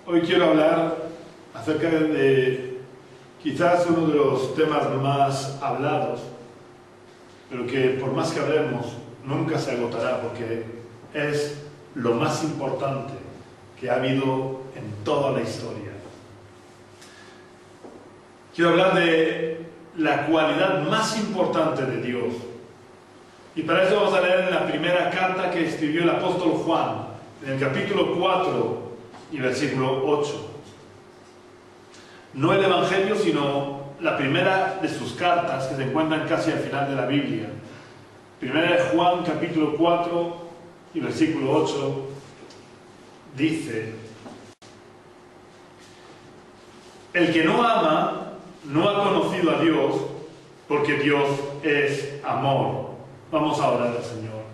Hoy quiero hablar acerca de quizás uno de los temas más hablados, pero que por más que hablemos nunca se agotará porque es lo más importante que ha habido en toda la historia. Quiero hablar de la cualidad más importante de Dios. Y para eso vamos a leer en la primera carta que escribió el apóstol Juan, en el capítulo 4 y versículo 8. No el Evangelio, sino la primera de sus cartas que se encuentran casi al final de la Biblia. Primera de Juan, capítulo 4 y versículo 8, dice: el que no ama no ha conocido a Dios, porque Dios es amor. Vamos a orar al Señor.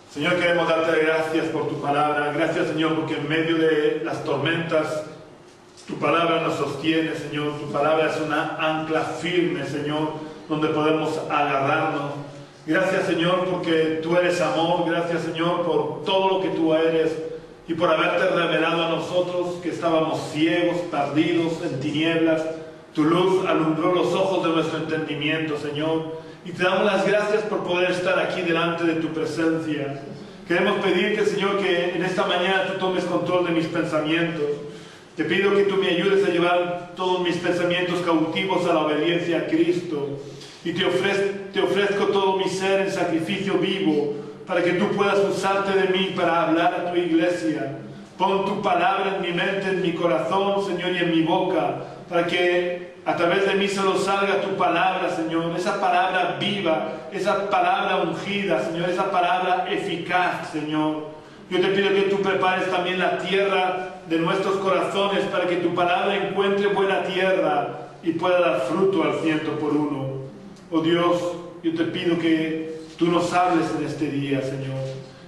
Señor, queremos darte gracias por tu palabra. Gracias, Señor, porque en medio de las tormentas tu palabra nos sostiene, Señor. Tu palabra es una ancla firme, Señor, donde podemos agarrarnos. Gracias, Señor, porque tú eres amor. Gracias, Señor, por todo lo que tú eres y por haberte revelado a nosotros que estábamos ciegos, perdidos, en tinieblas. Tu luz alumbró los ojos de nuestro entendimiento, Señor. Y te damos las gracias por poder estar aquí delante de tu presencia. Queremos pedirte, Señor, que en esta mañana tú tomes control de mis pensamientos. Te pido que tú me ayudes a llevar todos mis pensamientos cautivos a la obediencia a Cristo. Y te ofrezco todo mi ser en sacrificio vivo, para que tú puedas usarte de mí para hablar a tu iglesia. Pon tu palabra en mi mente, en mi corazón, Señor, y en mi boca, para que a través de mí solo salga tu palabra, Señor. Esa palabra viva, esa palabra ungida, Señor, esa palabra eficaz, Señor. Yo te pido que tú prepares también la tierra de nuestros corazones para que tu palabra encuentre buena tierra y pueda dar fruto al 100%. Oh Dios, yo te pido que tú nos hables en este día, Señor.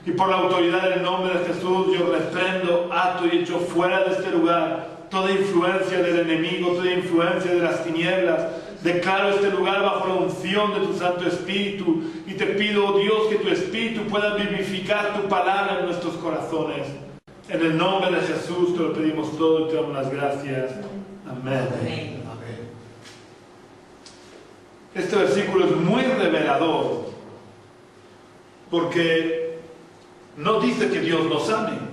Y por la autoridad del nombre de Jesús, yo reprendo, ato y echo fuera de este lugar toda influencia del enemigo, toda influencia de las tinieblas. Declaro este lugar bajo la unción de tu Santo Espíritu y te pido, oh Dios, que tu Espíritu pueda vivificar tu palabra en nuestros corazones. En el nombre de Jesús te lo pedimos todo y te damos las gracias. Amén. Amén. Este versículo es muy revelador porque no dice que Dios nos ame.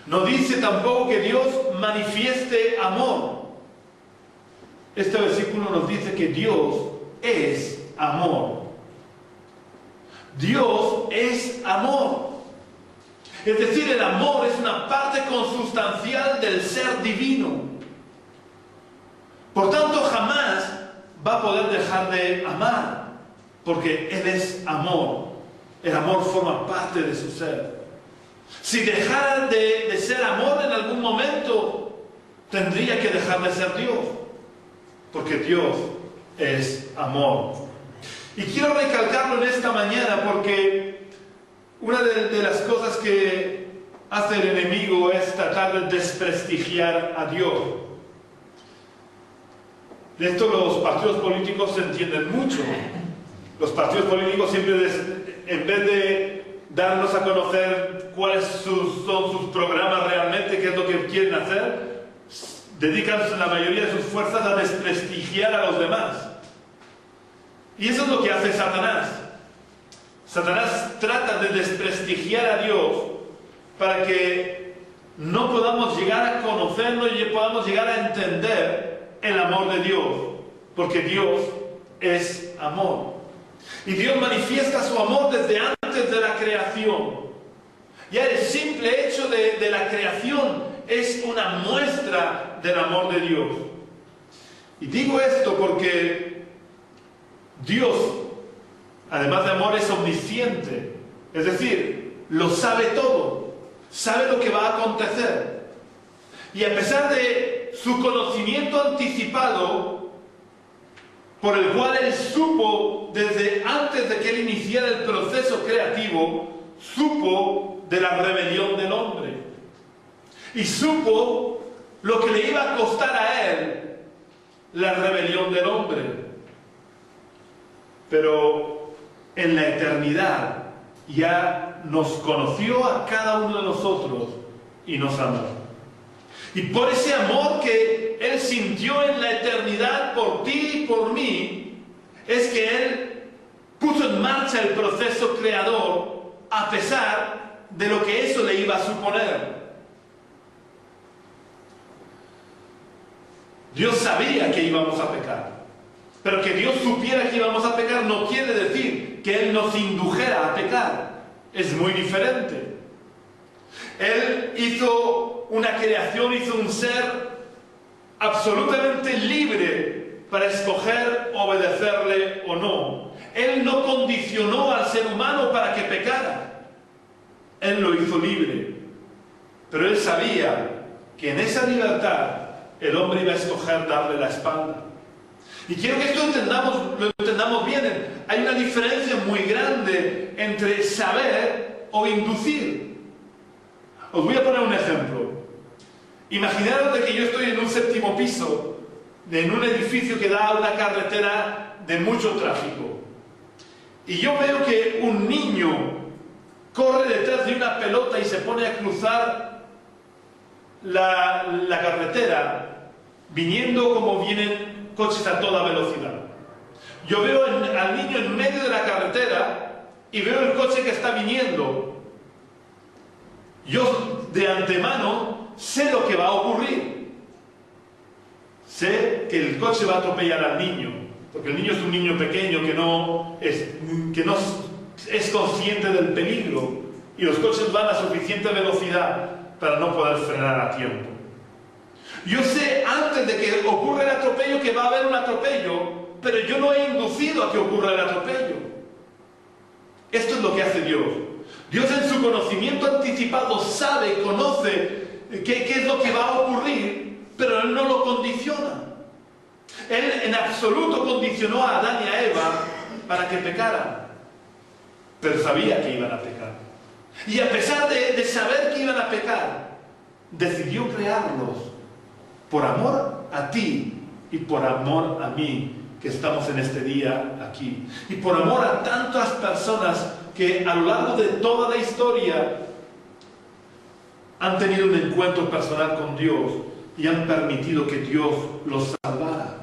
No dice tampoco que Dios manifieste amor. Este versículo nos dice que Dios es amor. Dios es amor. Es decir, el amor es una parte consustancial del ser divino. Por tanto, jamás va a poder dejar de amar, porque Él es amor. El amor forma parte de su ser. Si dejara de ser amor en algún momento, tendría que dejar de ser Dios, porque Dios es amor. Y quiero recalcarlo en esta mañana porque una de las cosas que hace el enemigo es tratar de desprestigiar a Dios. De esto los partidos políticos se entienden mucho. Los partidos políticos siempre, en vez de darnos a conocer cuáles son sus programas realmente, qué es lo que quieren hacer, dedican la mayoría de sus fuerzas a desprestigiar a los demás. Y eso es lo que hace Satanás. Satanás trata de desprestigiar a Dios para que no podamos llegar a conocerlo y podamos llegar a entender el amor de Dios, porque Dios es amor. Y Dios manifiesta su amor desde antes de la creación. Ya el simple hecho de la creación es una muestra del amor de Dios. Y digo esto porque Dios, además de amor, es omnisciente. Es decir, lo sabe todo. Sabe lo que va a acontecer. Y a pesar de su conocimiento anticipado, por el cual Él supo desde antes de que Él iniciara el proceso creativo, supo de la rebelión del hombre. Y supo lo que le iba a costar a Él la rebelión del hombre. Pero en la eternidad ya nos conoció a cada uno de nosotros y nos amó. Y por ese amor que Él sintió en la eternidad por ti y por mí, es que Él puso en marcha el proceso creador a pesar de lo que eso le iba a suponer. Dios sabía que íbamos a pecar, pero que Dios supiera que íbamos a pecar no quiere decir que Él nos indujera a pecar. Es muy diferente. Él hizo una creación, hizo un ser absolutamente libre para escoger obedecerle o no. Él no condicionó al ser humano para que pecara. Él lo hizo libre. Pero Él sabía que en esa libertad el hombre iba a escoger darle la espalda. Y quiero que esto lo entendamos bien. Hay una diferencia muy grande entre saber o inducir. Os voy a poner un ejemplo. Imaginaros de que yo estoy en un 7º piso, en un edificio que da a una carretera de mucho tráfico. Y yo veo que un niño corre detrás de una pelota y se pone a cruzar la carretera, viniendo como vienen coches a toda velocidad. Yo veo al niño en medio de la carretera y veo el coche que está viniendo. Yo de antemano sé lo que va a ocurrir. Sé que el coche va a atropellar al niño, porque el niño es un niño pequeño que no es consciente del peligro, y los coches van a suficiente velocidad para no poder frenar a tiempo. Yo sé antes de que ocurra el atropello que va a haber un atropello, pero yo no he inducido a que ocurra el atropello. Esto es lo que hace Dios. Dios en su conocimiento anticipado sabe, conoce qué es lo que va a ocurrir, pero Él no lo condiciona. Él en absoluto condicionó a Adán y a Eva para que pecaran, pero sabía que iban a pecar. Y a pesar de saber que iban a pecar, decidió crearlos por amor a ti y por amor a mí, que estamos en este día aquí. Y por amor a tantas personas que a lo largo de toda la historia han tenido un encuentro personal con Dios y han permitido que Dios los salvara.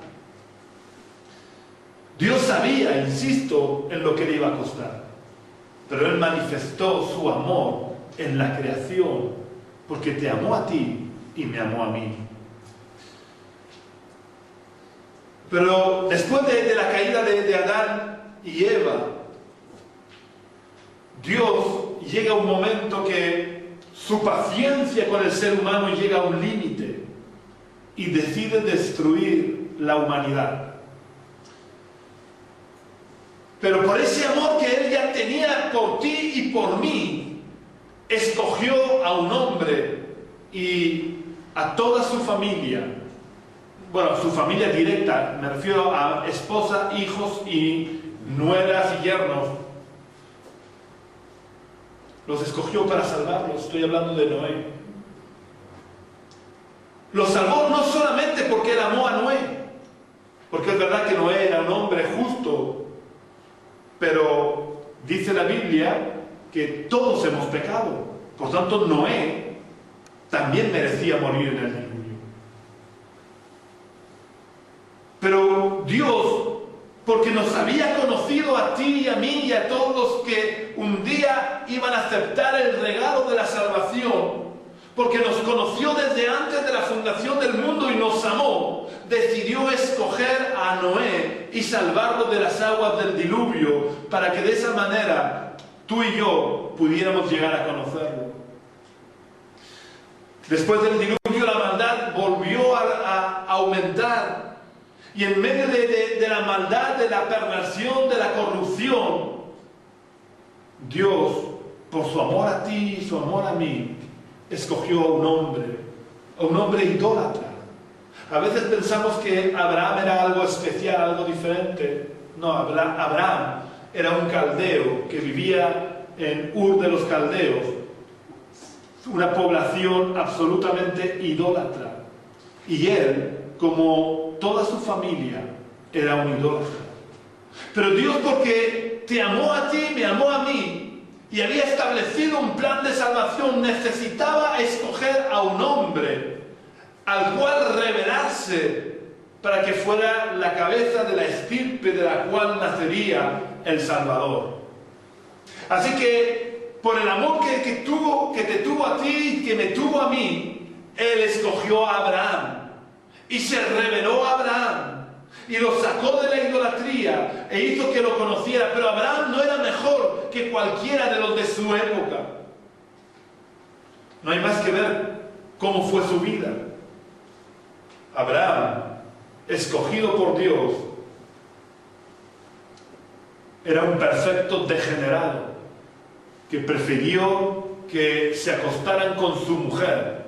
Dios sabía, insisto, en lo que le iba a costar, pero Él manifestó su amor en la creación, porque te amó a ti y me amó a mí. Pero después de la caída de Adán y Eva, Dios llega a un momento que su paciencia con el ser humano llega a un límite y decide destruir la humanidad. Pero por ese amor que Él ya tenía por ti y por mí, escogió a un hombre y a toda su familia. Bueno, su familia directa, me refiero a esposa, hijos y nueras y yernos. Los escogió para salvarlos. Estoy hablando de Noé. Los salvó no solamente porque Él amó a Noé, porque es verdad que Noé era un hombre justo, pero dice la Biblia que todos hemos pecado. Por tanto, Noé también merecía morir en el diluvio. Pero Dios, porque nos había conocido a ti y a mí y a todos los que un día iban a aceptar el regalo de la salvación, porque nos conoció desde antes de la fundación del mundo y nos amó, decidió escoger a Noé y salvarlo de las aguas del diluvio, para que de esa manera tú y yo pudiéramos llegar a conocerlo. Después del diluvio la maldad volvió a aumentar, y en medio de la maldad, de la perversión, de la corrupción, Dios, por su amor a ti y su amor a mí, escogió a un hombre idólatra. A veces pensamos que Abraham era algo especial, algo diferente. No, Abraham era un caldeo que vivía en Ur de los Caldeos, una población absolutamente idólatra. Y él, como toda su familia, era un idólatra. Pero Dios, porque te amó a ti, me amó a mí, y había establecido un plan de salvación, necesitaba escoger a un hombre al cual revelarse para que fuera la cabeza de la estirpe de la cual nacería el Salvador. Así que, por el amor que te tuvo a ti y que me tuvo a mí, Él escogió a Abraham y se reveló a Abraham y lo sacó de la idolatría e hizo que lo conociera. Pero Abraham no era mejor que cualquiera de los de su época. No hay más que ver cómo fue su vida. Abraham, escogido por Dios, era un perfecto degenerado que prefirió que se acostaran con su mujer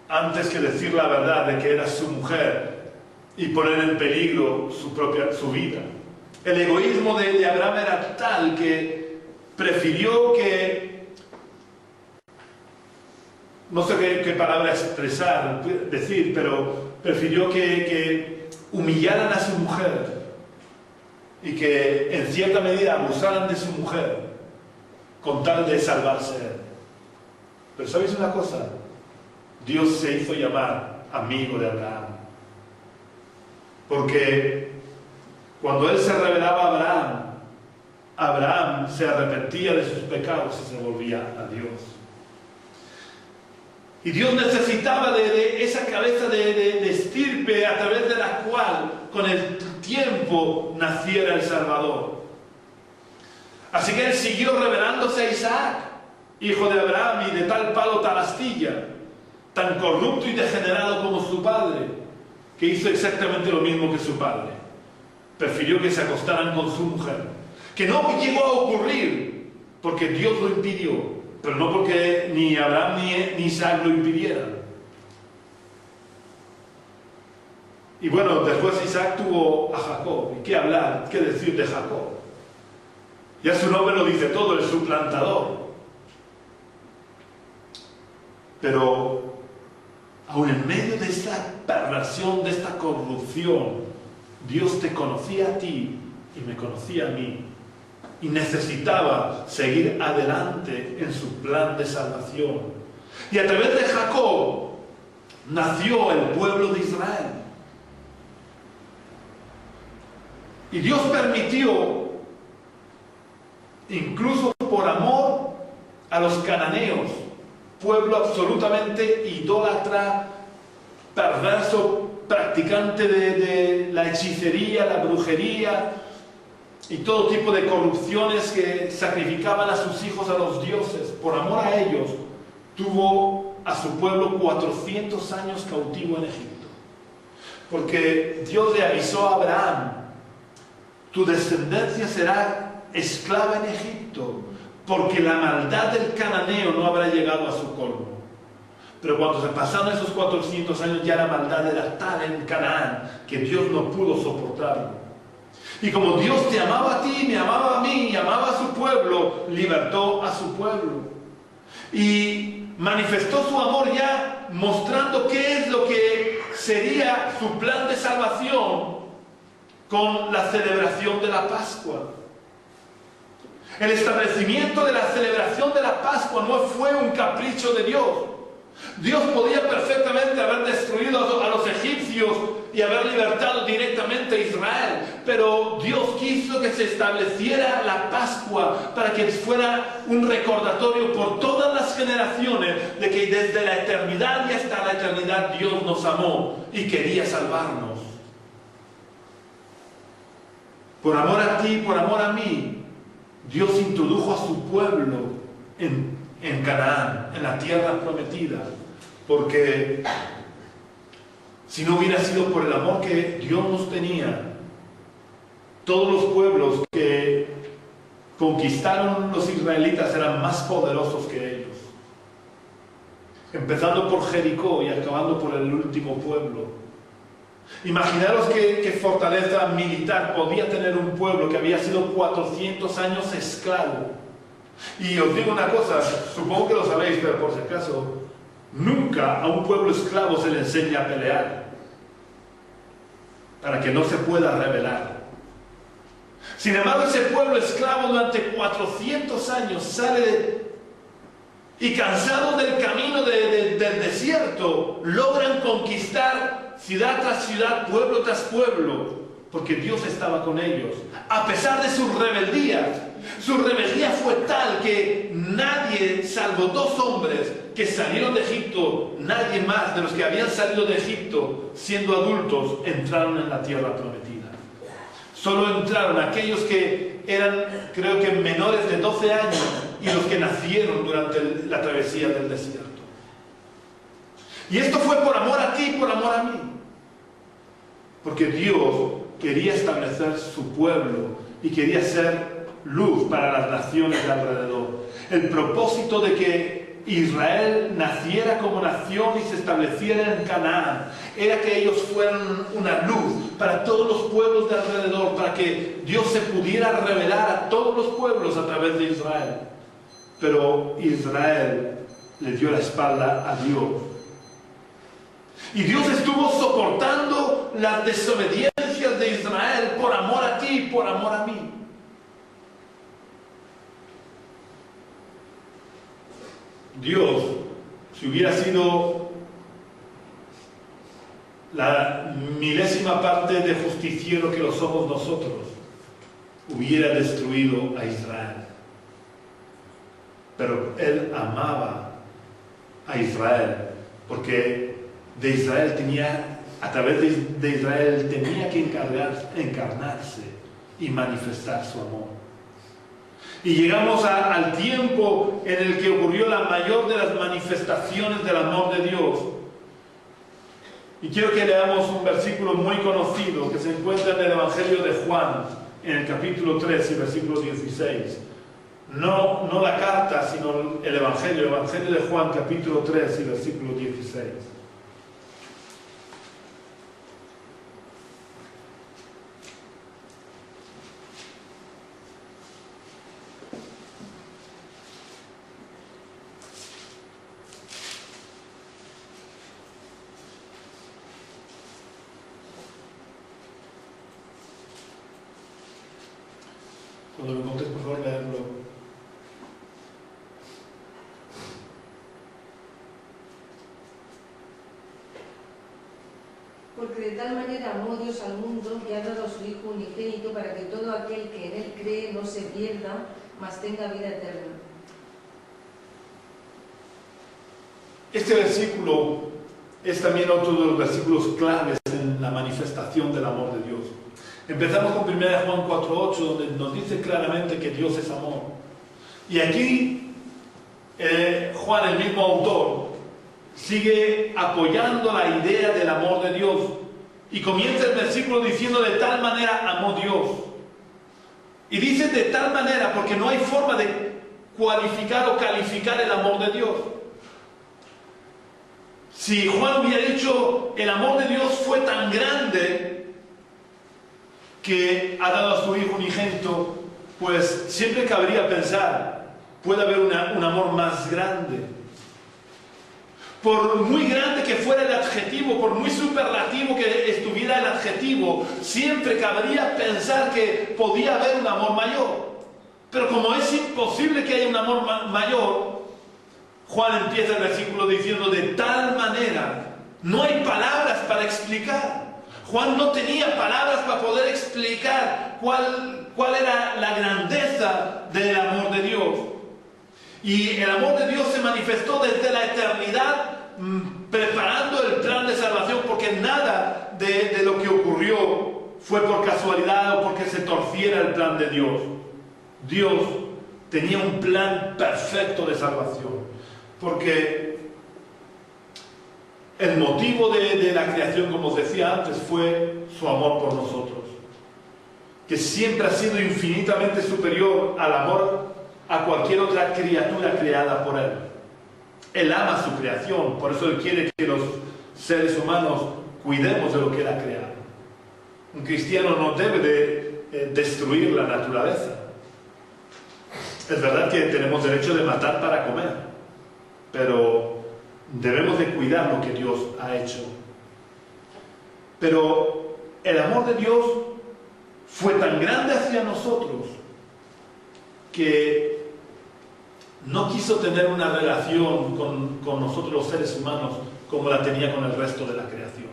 antes que decir la verdad de que era su mujer y poner en peligro su vida. El egoísmo de Abraham era tal que prefirió no sé qué palabra decir, pero prefirió que humillaran a su mujer y que en cierta medida abusaran de su mujer con tal de salvarse él. Pero ¿sabéis una cosa? Dios se hizo llamar amigo de Abraham, porque cuando él se revelaba a Abraham, Abraham se arrepentía de sus pecados y se volvía a Dios. Y Dios necesitaba de esa cabeza de estirpe a través de la cual con el tiempo naciera el Salvador. Así que Él siguió revelándose a Isaac, hijo de Abraham, y de tal palo tal astilla, tan corrupto y degenerado como su padre, que hizo exactamente lo mismo que su padre. Prefirió que se acostaran con su mujer, que no llegó a ocurrir porque Dios lo impidió, pero no porque ni Abraham ni Isaac lo impidieran. Y bueno, después Isaac tuvo a Jacob. ¿Y qué hablar, qué decir de Jacob? Ya su nombre lo dice todo, el suplantador. Pero aún en medio de esta perversión, de esta corrupción, Dios te conocía a ti y me conocía a mí. Y necesitaba seguir adelante en su plan de salvación. Y a través de Jacob nació el pueblo de Israel. Y Dios permitió, incluso por amor a los cananeos, pueblo absolutamente idólatra, perverso, practicante de la hechicería, la brujería y todo tipo de corrupciones, que sacrificaban a sus hijos a los dioses. Por amor a ellos, tuvo a su pueblo 400 años cautivo en Egipto. Porque Dios le avisó a Abraham: tu descendencia será esclava en Egipto, porque la maldad del cananeo no habrá llegado a su colmo. Pero cuando se pasaron esos 400 años, ya la maldad era tal en Canaán que Dios no pudo soportarlo. Y como Dios te amaba a ti, me amaba a mí, y amaba a su pueblo, libertó a su pueblo. Y manifestó su amor ya mostrando qué es lo que sería su plan de salvación con la celebración de la Pascua. El establecimiento de la celebración de la Pascua no fue un capricho de Dios. Dios podía perfectamente haber destruido a los egipcios y haber libertado directamente a Israel, pero Dios quiso que se estableciera la Pascua para que fuera un recordatorio por todas las generaciones de que desde la eternidad y hasta la eternidad Dios nos amó y quería salvarnos. Por amor a ti, por amor a mí, Dios introdujo a su pueblo en Canaán, en la tierra prometida, porque si no hubiera sido por el amor que Dios nos tenía, todos los pueblos que conquistaron los israelitas eran más poderosos que ellos, empezando por Jericó y acabando por el último pueblo. Imaginaros qué fortaleza militar podía tener un pueblo que había sido 400 años esclavo. Y os digo una cosa, supongo que lo sabéis, pero por si acaso, nunca a un pueblo esclavo se le enseña a pelear, para que no se pueda rebelar. Sin embargo, ese pueblo esclavo durante 400 años sale y cansado del camino del desierto, logran conquistar ciudad tras ciudad, pueblo tras pueblo, porque Dios estaba con ellos. A pesar de su rebeldía fue tal que nadie, salvo 2 hombres que salieron de Egipto, nadie más de los que habían salido de Egipto siendo adultos, entraron en la tierra prometida. Solo entraron aquellos que eran, creo que menores de 12 años y los que nacieron durante la travesía del desierto. Y esto fue por amor a ti y por amor a mí. Porque Dios quería establecer su pueblo y quería ser luz para las naciones de alrededor. El propósito de que Israel naciera como nación y se estableciera en Canaán era que ellos fueran una luz para todos los pueblos de alrededor, para que Dios se pudiera revelar a todos los pueblos a través de Israel. Pero Israel le dio la espalda a Dios. Y Dios estuvo soportando las desobediencias de Israel por amor a ti y por amor a mí. Dios, si hubiera sido la milésima parte de justiciero que lo somos nosotros, hubiera destruido a Israel. Pero Él amaba a Israel, porque de Israel a través de Israel tenía que encarnarse y manifestar su amor. Y llegamos al tiempo en el que ocurrió la mayor de las manifestaciones del amor de Dios. Y quiero que leamos un versículo muy conocido que se encuentra en el Evangelio de Juan, en el capítulo 3 y versículo 16. No la carta, sino el Evangelio de Juan, capítulo 3 y versículo 16. Cuando lo encontres, por favor, leerlo. Porque de tal manera amó Dios al mundo que ha dado a su Hijo unigénito para que todo aquel que en Él cree no se pierda, mas tenga vida eterna. Este versículo es también otro de los versículos claves en la manifestación del amor de Dios. Empezamos con 1 Juan 4:8, donde nos dice claramente que Dios es amor. Y aquí Juan, el mismo autor, sigue apoyando la idea del amor de Dios. Y comienza el versículo diciendo: de tal manera amó Dios. Y dice de tal manera porque no hay forma de cualificar o calificar el amor de Dios. Si Juan hubiera dicho el amor de Dios fue tan grande que ha dado a su Hijo unigénito, pues siempre cabría pensar, puede haber un amor más grande. Por muy grande que fuera el adjetivo, por muy superlativo que estuviera el adjetivo, siempre cabría pensar que podía haber un amor mayor. Pero como es imposible que haya un amor mayor, Juan empieza el versículo diciendo de tal manera. No hay palabras para explicar. Juan no tenía palabras para poder explicar cuál era la grandeza del amor de Dios. Y el amor de Dios se manifestó desde la eternidad, preparando el plan de salvación, porque nada de lo que ocurrió fue por casualidad o porque se torciera el plan de Dios. Dios tenía un plan perfecto de salvación, porque el motivo de la creación, como os decía antes, fue su amor por nosotros, que siempre ha sido infinitamente superior al amor a cualquier otra criatura creada por Él. Él ama su creación, por eso Él quiere que los seres humanos cuidemos de lo que Él ha creado. Un cristiano no debe de destruir la naturaleza. Es verdad que tenemos derecho de matar para comer, pero debemos de cuidar lo que Dios ha hecho. Pero el amor de Dios fue tan grande hacia nosotros que no quiso tener una relación con nosotros los seres humanos como la tenía con el resto de la creación.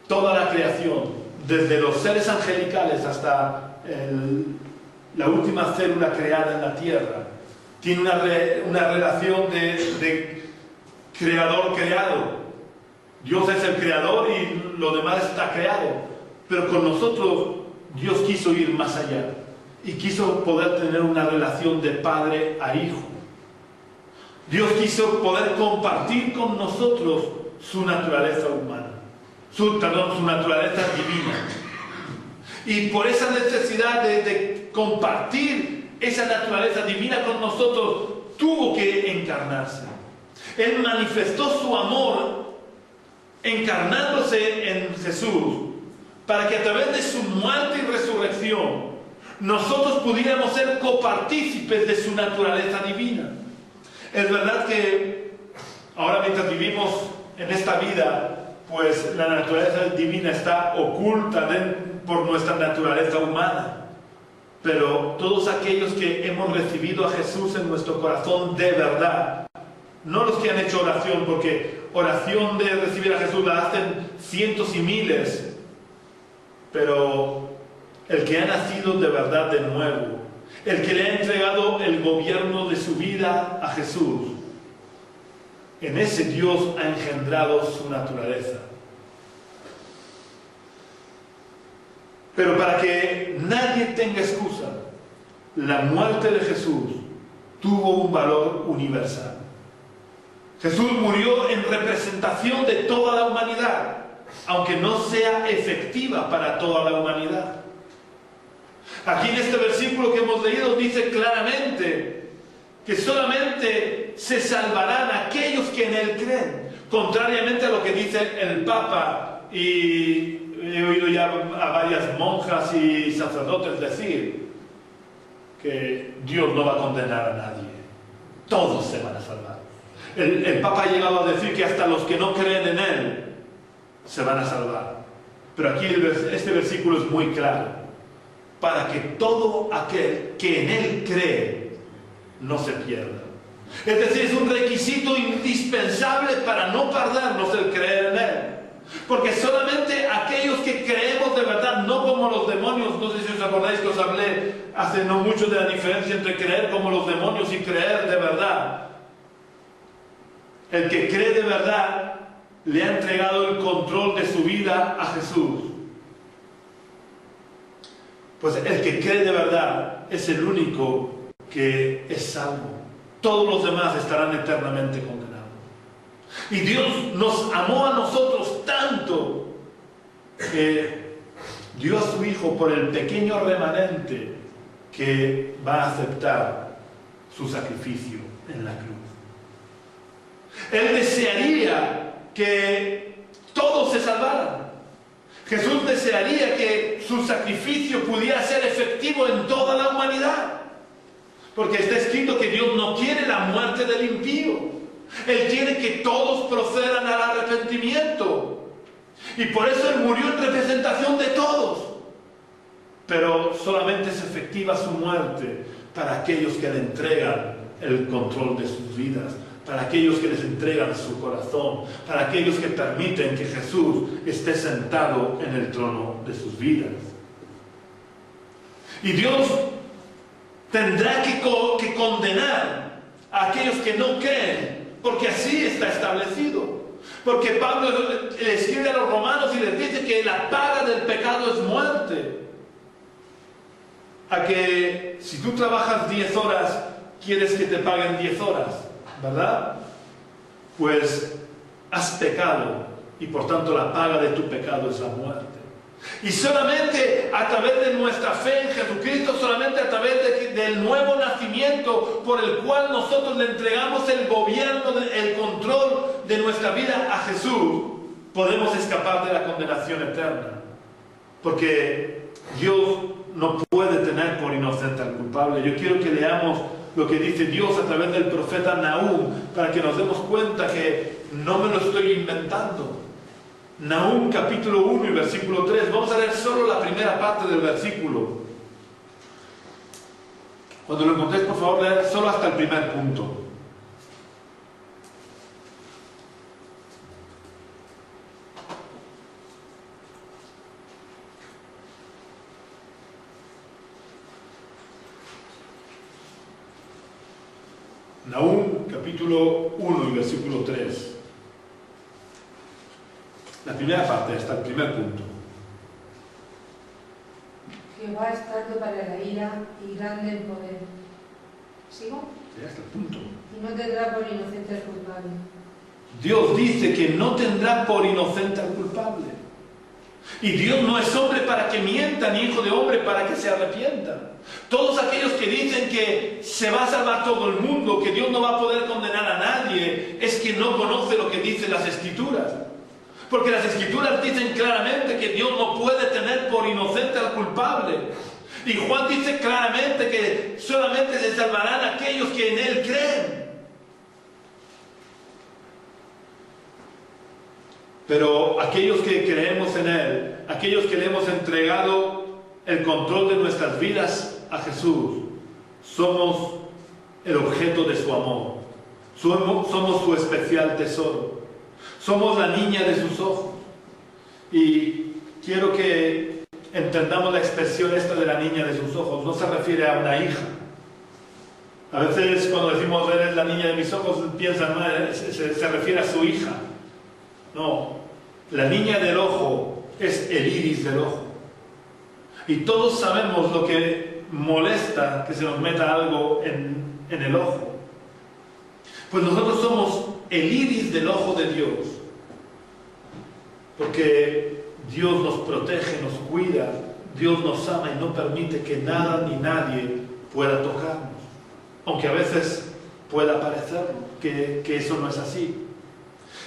Toda la creación, desde los seres angelicales hasta la última célula creada en la tierra, tiene una relación de creador-creado. Dios es el creador y lo demás está creado. Pero con nosotros Dios quiso ir más allá y quiso poder tener una relación de padre a hijo. Dios quiso poder compartir con nosotros su naturaleza humana, su naturaleza divina. Y por esa necesidad de compartir esa naturaleza divina con nosotros, tuvo que encarnarse. Él manifestó su amor encarnándose en Jesús, para que a través de su muerte y resurrección nosotros pudiéramos ser copartícipes de su naturaleza divina. Es verdad que ahora, mientras vivimos en esta vida, pues la naturaleza divina está oculta por nuestra naturaleza humana. Pero todos aquellos que hemos recibido a Jesús en nuestro corazón de verdad, no los que han hecho oración, porque oración de recibir a Jesús la hacen cientos y miles, pero el que ha nacido de verdad de nuevo, el que le ha entregado el gobierno de su vida a Jesús, en ese Dios ha engendrado su naturaleza. Pero para que nadie tenga excusa, la muerte de Jesús tuvo un valor universal. Jesús murió en representación de toda la humanidad, aunque no sea efectiva para toda la humanidad. Aquí en este versículo que hemos leído dice claramente que solamente se salvarán aquellos que en Él creen, contrariamente a lo que dice el Papa, y he oído ya a varias monjas y sacerdotes decir que Dios no va a condenar a nadie, todos se van a salvar. El Papa ha llegado a decir que hasta los que no creen en Él se van a salvar. Pero aquí este versículo es muy claro: para que todo aquel que en Él cree no se pierda. Es decir, es un requisito indispensable para no perdernos el creer en Él. Porque solamente aquellos que creemos de verdad, no como los demonios, no sé si os acordáis que os hablé hace no mucho de la diferencia entre creer como los demonios y creer de verdad. El que cree de verdad le ha entregado el control de su vida a Jesús. Pues el que cree de verdad es el único que es salvo. Todos los demás estarán eternamente condenados. Y Dios nos amó a nosotros tanto que dio a su Hijo por el pequeño remanente que va a aceptar su sacrificio en la cruz. Él desearía que todos se salvaran. Jesús desearía que su sacrificio pudiera ser efectivo en toda la humanidad. Porque está escrito que Dios no quiere la muerte del impío. Él quiere que todos procedan al arrepentimiento. Y por eso Él murió en representación de todos. Pero solamente es efectiva su muerte para aquellos que le entregan el control de sus vidas, para aquellos que les entregan su corazón, para aquellos que permiten que Jesús esté sentado en el trono de sus vidas. Y Dios tendrá que condenar a aquellos que no creen, porque así está establecido. Porque Pablo le escribe a los romanos y les dice que la paga del pecado es muerte. A que si tú trabajas 10 horas, quieres que te paguen 10 horas, ¿verdad? Pues has pecado y por tanto la paga de tu pecado es la muerte. Y solamente a través de nuestra fe en Jesucristo, solamente a través del nuevo nacimiento por el cual nosotros le entregamos el gobierno, el control de nuestra vida a Jesús, podemos escapar de la condenación eterna. Porque Dios no puede tener por inocente al culpable. Yo quiero que leamos lo que dice Dios a través del profeta Nahum, para que nos demos cuenta que no me lo estoy inventando. Nahum capítulo 1 y versículo 3. Vamos a leer solo la primera parte del versículo. Cuando lo encontréis, por favor, leed solo hasta el primer punto. Nahum capítulo 1 y versículo 3. La primera parte, hasta el primer punto. Jehová es tardo para la ira y grande en poder. ¿Sigo? Ya hasta el punto. Y no tendrá por inocente al culpable. Dios dice que no tendrá por inocente al culpable. Y Dios no es hombre para que mienta, ni hijo de hombre para que se arrepienta. Todos aquellos que dicen que se va a salvar todo el mundo, que Dios no va a poder condenar a nadie, es que no conoce lo que dicen las Escrituras. Porque las Escrituras dicen claramente que Dios no puede tener por inocente al culpable. Y Juan dice claramente que solamente se salvarán aquellos que en Él creen. Pero aquellos que creemos en Él, aquellos que le hemos entregado el control de nuestras vidas a Jesús, somos el objeto de su amor. Somos su especial tesoro. Somos la niña de sus ojos. Y quiero que entendamos la expresión esta de la niña de sus ojos. No se refiere a una hija. A veces cuando decimos eres la niña de mis ojos, piensan, no, se refiere a su hija. No, la niña del ojo es el iris del ojo. Y todos sabemos lo que molesta que se nos meta algo en el ojo. Pues nosotros somos el iris del ojo de Dios. Porque Dios nos protege, nos cuida, Dios nos ama y no permite que nada ni nadie pueda tocarnos. Aunque a veces pueda parecer que eso no es así.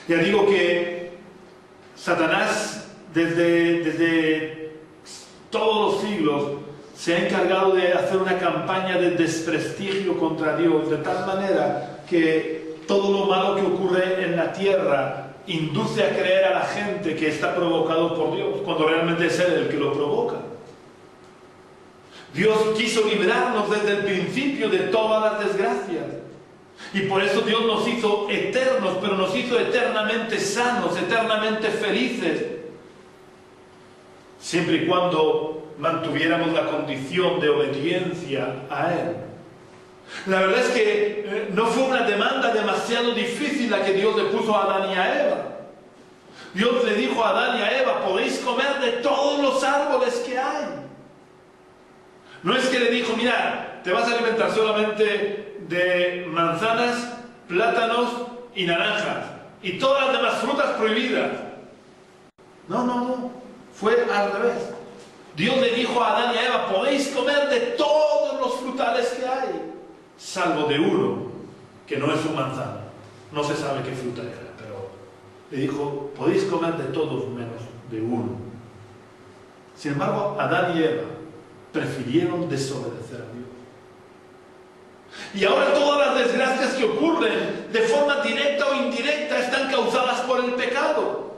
Ya digo que Satanás desde todos los siglos se ha encargado de hacer una campaña de desprestigio contra Dios, de tal manera que todo lo malo que ocurre en la tierra induce a creer a la gente que está provocado por Dios, cuando realmente es Él el que lo provoca. Dios quiso librarnos desde el principio de todas las desgracias. Y por eso Dios nos hizo eternos, pero nos hizo eternamente sanos, eternamente felices, siempre y cuando mantuviéramos la condición de obediencia a Él. La verdad es que no fue una demanda demasiado difícil la que Dios le puso a Adán y a Eva. Dios le dijo a Adán y a Eva, podéis comer de todos los árboles que hay. No es que le dijo, mira, te vas a alimentar solamente de manzanas, plátanos y naranjas, y todas las demás frutas prohibidas. No, fue al revés. Dios le dijo a Adán y a Eva, podéis comer de todos los frutales que hay, salvo de uno, que no es un manzano. No se sabe qué fruta era, pero le dijo, podéis comer de todos menos de uno. Sin embargo, Adán y Eva prefirieron desobedecer a Dios. Y ahora todas las desgracias que ocurren de forma directa o indirecta están causadas por el pecado.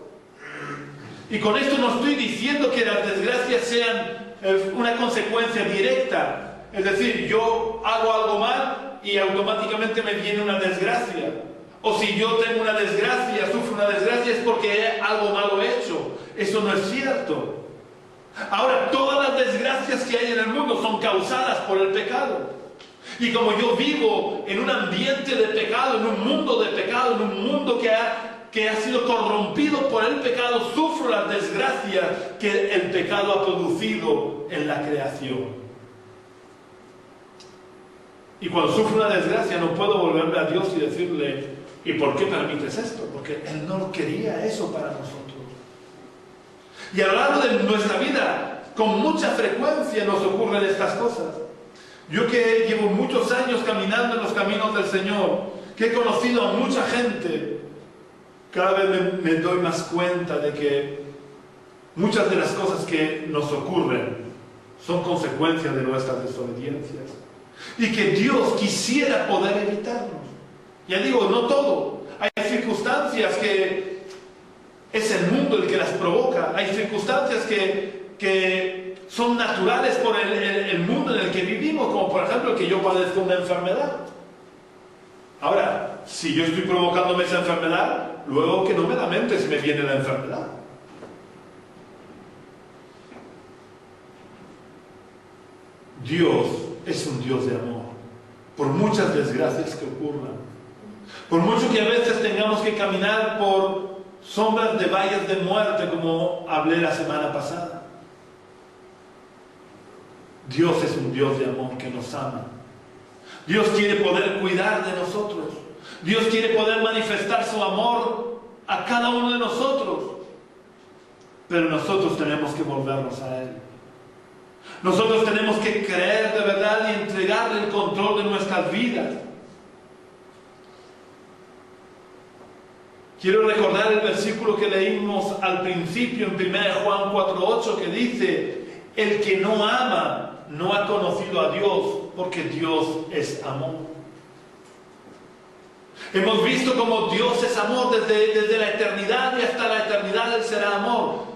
Y con esto no estoy diciendo que las desgracias sean una consecuencia directa. Es decir, yo hago algo mal y automáticamente me viene una desgracia. O si yo tengo una desgracia, sufro una desgracia, es porque algo malo he hecho. Eso no es cierto. Ahora, todas las desgracias que hay en el mundo son causadas por el pecado. Y como yo vivo en un ambiente de pecado, en un mundo de pecado, en un mundo que ha sido corrompido por el pecado, sufro las desgracias que el pecado ha producido en la creación. Y cuando sufro una desgracia no puedo volverme a Dios y decirle, ¿y por qué permites esto? Porque Él no quería eso para nosotros. Y a lo largo de nuestra vida, con mucha frecuencia nos ocurren estas cosas. Yo que llevo muchos años caminando en los caminos del Señor, que he conocido a mucha gente, cada vez me doy más cuenta de que muchas de las cosas que nos ocurren son consecuencias de nuestras desobediencias. Y que Dios quisiera poder evitarnos. Ya digo, no todo. Hay circunstancias que Es el mundo el que las provoca. Hay circunstancias que son naturales por el mundo en el que vivimos, como por ejemplo que yo padezco una enfermedad. Ahora, si yo estoy provocándome esa enfermedad, luego que no me lamente si me viene la enfermedad. Dios es un Dios de amor, por muchas desgracias que ocurran, por mucho que a veces tengamos que caminar por sombras de valles de muerte, como hablé la semana pasada. Dios es un Dios de amor que nos ama. Dios quiere poder cuidar de nosotros. Dios quiere poder manifestar su amor a cada uno de nosotros. Pero nosotros tenemos que volvernos a Él. Nosotros tenemos que creer de verdad y entregarle el control de nuestras vidas. Quiero recordar el versículo que leímos al principio en 1 Juan 4:8, que dice: el que no ama no ha conocido a Dios, porque Dios es amor. Hemos visto cómo Dios es amor desde la eternidad, y hasta la eternidad Él será amor.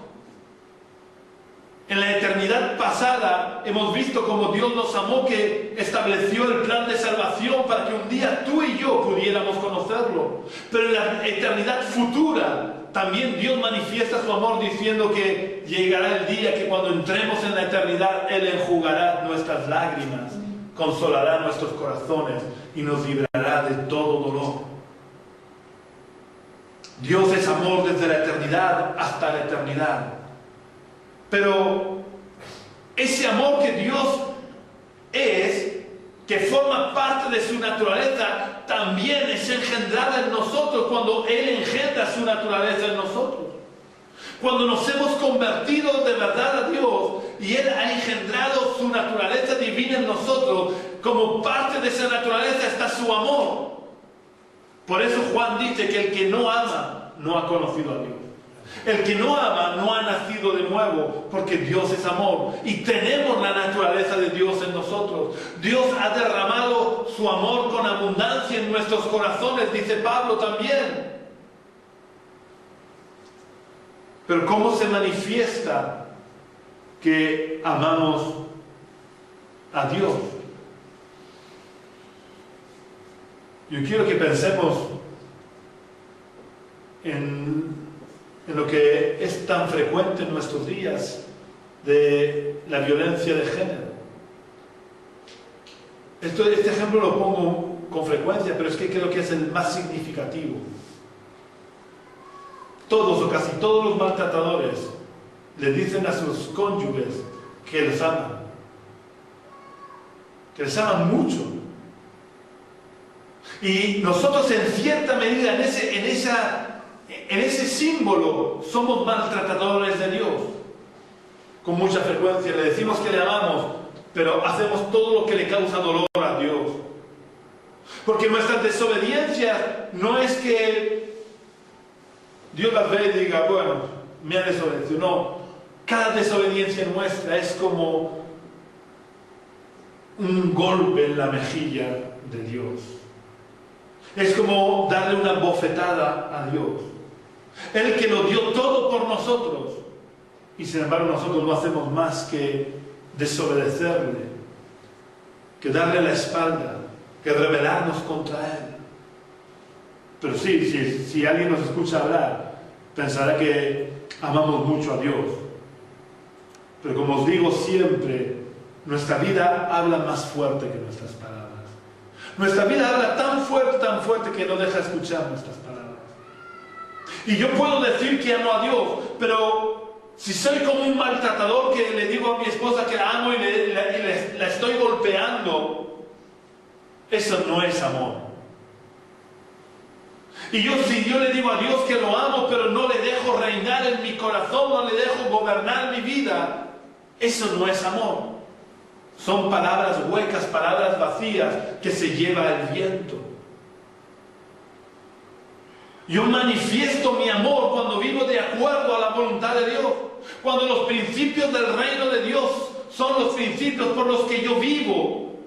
En la eternidad pasada hemos visto cómo Dios nos amó, que estableció el plan de salvación para que un día tú y yo pudiéramos conocerlo. Pero en la eternidad futura también Dios manifiesta su amor, diciendo que llegará el día que cuando entremos en la eternidad Él enjugará nuestras lágrimas, consolará nuestros corazones y nos librará de todo dolor. Dios es amor desde la eternidad hasta la eternidad. Pero ese amor que Dios es, que forma parte de su naturaleza, también es engendrada en nosotros cuando Él engendra su naturaleza en nosotros. Cuando nos hemos convertido de verdad a Dios y Él ha engendrado su naturaleza divina en nosotros, como parte de esa naturaleza está su amor. Por eso Juan dice que el que no ama no ha conocido a Dios. El que no ama no ha nacido de nuevo, porque Dios es amor y tenemos la naturaleza de Dios en nosotros. Dios ha derramado su amor con abundancia en nuestros corazones, dice Pablo también. Pero ¿cómo se manifiesta que amamos a Dios? Yo quiero que pensemos en lo que es tan frecuente en nuestros días, de la violencia de género. Este ejemplo lo pongo con frecuencia, pero es que creo que es el más significativo. Todos o casi todos los maltratadores le dicen a sus cónyuges que les aman. Que les aman mucho. Y nosotros en cierta medida, en ese símbolo, somos maltratadores de Dios. Con mucha frecuencia le decimos que le amamos, pero hacemos todo lo que le causa dolor a Dios. Porque nuestras desobediencias no es que Dios las ve y diga, bueno, me ha desobedecido. No, cada desobediencia nuestra es como un golpe en la mejilla de Dios. Es como darle una bofetada a Dios. Él que lo dio todo por nosotros, y sin embargo nosotros no hacemos más que desobedecerle, que darle la espalda, que rebelarnos contra Él. Pero sí, si alguien nos escucha hablar, pensará que amamos mucho a Dios. Pero como os digo siempre, nuestra vida habla más fuerte que nuestras palabras. Nuestra vida habla tan fuerte que no deja escuchar nuestras palabras. Y yo puedo decir que amo a Dios, pero si soy como un maltratador que le digo a mi esposa que la amo y la estoy golpeando, eso no es amor. Y si yo le digo a Dios que lo amo, pero no le dejo reinar en mi corazón, no le dejo gobernar mi vida, eso no es amor. Son palabras huecas, palabras vacías que se lleva el viento. Yo manifiesto mi amor cuando vivo de acuerdo a la voluntad de Dios. Cuando los principios del reino de Dios son los principios por los que yo vivo.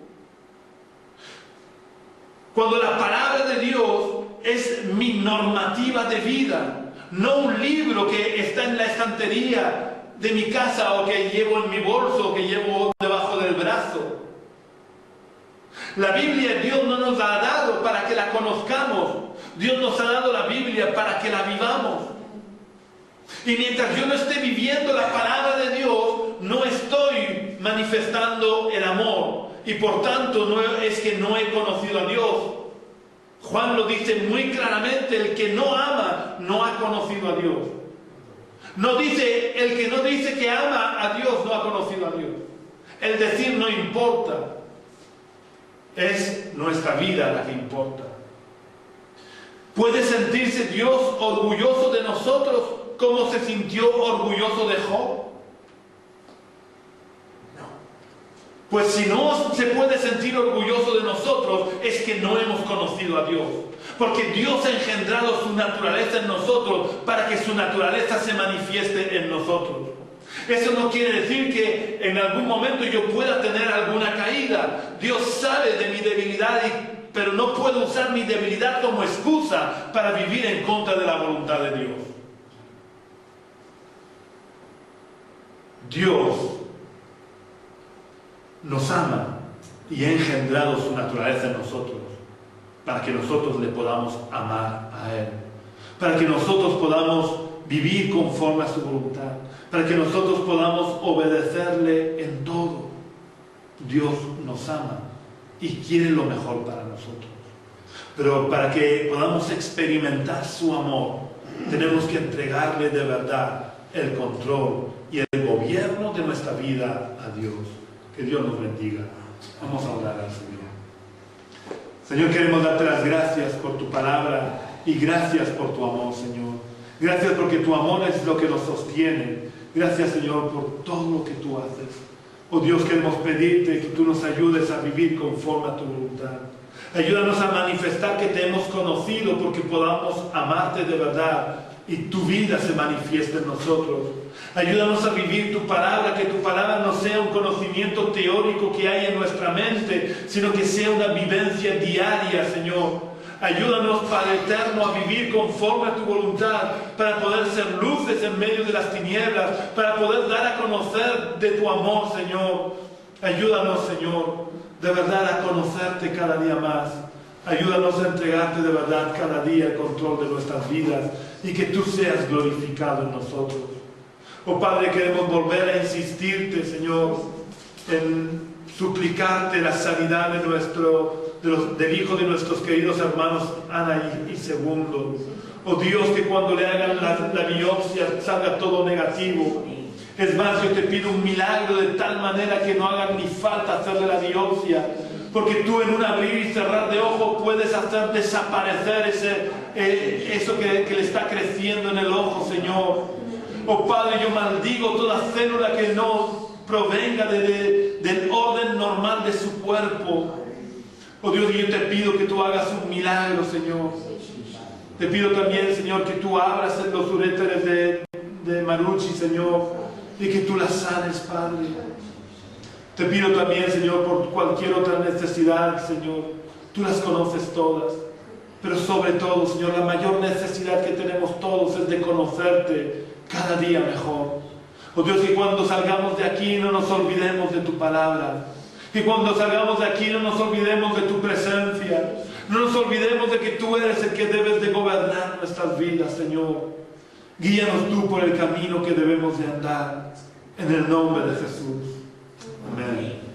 Cuando la palabra de Dios es mi normativa de vida. no un libro que está en la estantería de mi casa o que llevo en mi bolso o que llevo debajo del brazo. La Biblia Dios no nos la ha dado para que la conozcamos. Dios nos ha dado la Biblia para que la vivamos. Y mientras yo no esté viviendo la palabra de Dios, no estoy manifestando el amor. Y por tanto no es que no he conocido a Dios. Juan lo dice muy claramente: el que no ama no ha conocido a Dios. No dice, el que no dice que ama a Dios no ha conocido a Dios. El decir no importa. Es nuestra vida la que importa. ¿Puede sentirse Dios orgulloso de nosotros como se sintió orgulloso de Job? No. Pues si no se puede sentir orgulloso de nosotros, es que no hemos conocido a Dios. Porque Dios ha engendrado su naturaleza en nosotros para que su naturaleza se manifieste en nosotros. Eso no quiere decir que en algún momento yo pueda tener alguna caída. Dios sabe de mi debilidad, pero no puedo usar mi debilidad como excusa para vivir en contra de la voluntad de Dios. Dios nos ama y ha engendrado su naturaleza en nosotros para que nosotros le podamos amar a Él, para que nosotros podamos vivir conforme a su voluntad, para que nosotros podamos obedecerle en todo. Dios nos ama y quiere lo mejor para nosotros. Pero para que podamos experimentar su amor, tenemos que entregarle de verdad el control y el gobierno de nuestra vida a Dios. Que Dios nos bendiga. Vamos a orar al Señor. Señor, queremos darte las gracias por tu palabra y gracias por tu amor, Señor. Gracias porque tu amor es lo que nos sostiene. Gracias, Señor, por todo lo que tú haces. Oh Dios, queremos pedirte que tú nos ayudes a vivir conforme a tu voluntad. Ayúdanos a manifestar que te hemos conocido porque podamos amarte de verdad y tu vida se manifieste en nosotros. Ayúdanos a vivir tu palabra, que tu palabra no sea un conocimiento teórico que hay en nuestra mente, sino que sea una vivencia diaria, Señor. Ayúdanos, Padre eterno, a vivir conforme a tu voluntad, para poder ser luces en medio de las tinieblas, para poder dar a conocer de tu amor, Señor. Ayúdanos, Señor, de verdad a conocerte cada día más. Ayúdanos a entregarte de verdad cada día el control de nuestras vidas y que tú seas glorificado en nosotros. Oh Padre, queremos volver a insistirte, Señor, en suplicarte la sanidad del hijo de nuestros queridos hermanos Ana y Segundo. Oh Dios, que cuando le hagan la biopsia salga todo negativo. Es más, yo te pido un milagro de tal manera que no haga ni falta hacerle la biopsia, porque tú en un abrir y cerrar de ojos puedes hacer desaparecer eso que le está creciendo en el ojo, Señor. Oh Padre, yo maldigo toda célula que no provenga del orden normal de su cuerpo. Oh Dios, yo te pido que tú hagas un milagro, Señor. Te pido también, Señor, que tú abras los uréteres de Maruchi, Señor, y que tú las sanes, Padre. Te pido también, Señor, por cualquier otra necesidad, Señor. Tú las conoces todas. Pero sobre todo, Señor, la mayor necesidad que tenemos todos es de conocerte cada día mejor. Oh Dios, que cuando salgamos de aquí no nos olvidemos de tu palabra. Que cuando salgamos de aquí no nos olvidemos de tu presencia. No nos olvidemos de que tú eres el que debes de gobernar nuestras vidas, Señor. Guíanos tú por el camino que debemos de andar. En el nombre de Jesús. Amén.